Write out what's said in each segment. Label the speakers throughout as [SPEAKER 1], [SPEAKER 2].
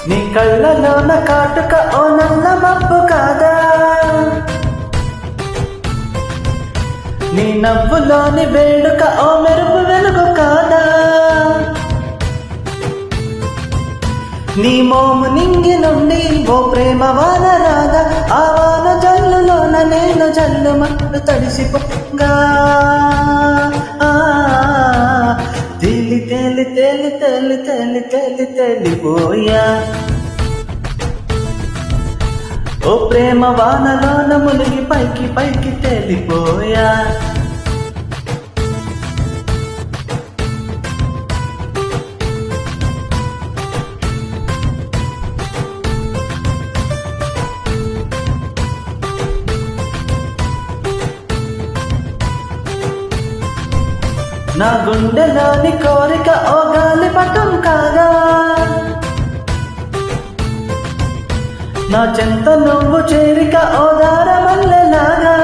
[SPEAKER 1] నీ కళ్ళలోన కాటుక ఓ నల్ల మబ్బు కాదా, నీ నవ్వులోని వేడుక ఓ మెరుపు వెలుగు కాదా, నీ మోము నింగి నుండి ఓ ప్రేమ వాన రాగా, ఆ వాన జల్లులోన నేను జల్లు మట్టు తడిసిపోగా, తేలి తేలి తేలి తేలి తేలి తేలి తేలిపోయా, ఓ ప్రేమ వానలోన మునిగి పైకి పైకి తేలిపోయా. నా గుండెలోని కోరిక ఓ గాలి పటం కాగా, నా చెంత నువ్వు చేరిక ఓ దారమల్లెలాగా,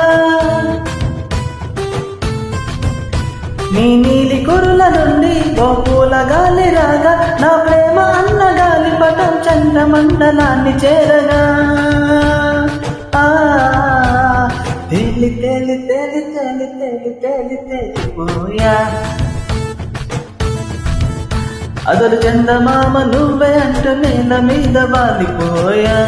[SPEAKER 1] నీ నీలి కురుల నుండి ఓ పూల గాలి రాగా, నా ప్రేమ అన్న గాలి పటం చంద్ర మండలాన్ని చేరగా, తేలి తేలి తేలి తేలి తేలి తేలి తేలిపోయా, అదరు చందమామ నువ్వే అంటూ నేల మీద వాలిపోయా.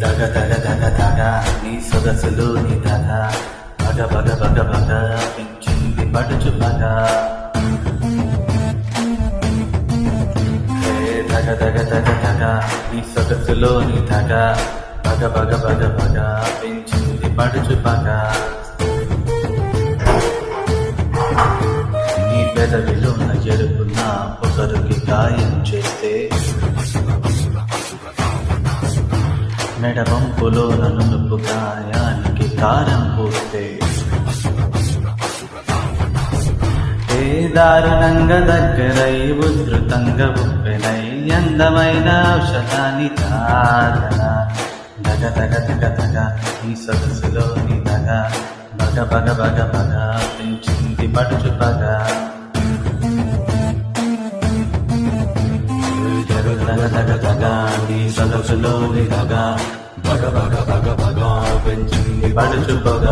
[SPEAKER 1] దగ దగ దగ దగ నీ సొగసులు నీ దగ, బగ బగ బగ బగ పెంచింది పడుచు బగ, దగ దగ దగ దగ నీ సొగసులు నీ దగ, బగ బగ బగ బగ పెంచింది పడుచు బగ, నీ పెదవిలోన ఎరుపున ఒకరికి గాయం చేస్తే, మెడబంపులో నలుపు గాయానికి కారం పూస్తే, ఏ దారుణంగా దగ్గరై ఉధృతంగా ఉప్పెనై అందమైన ఔషధాన్ని తాగనా, దగ దగ దగ దగ ఈ సొగసులోని దగ, బగ బగ బగ బగ పెంచింది పడుచు బగ, దగ దగ దగ నీ సొగసులోని దగ, బగ బగ బగ బగ పెంచింది పడుచు బగ.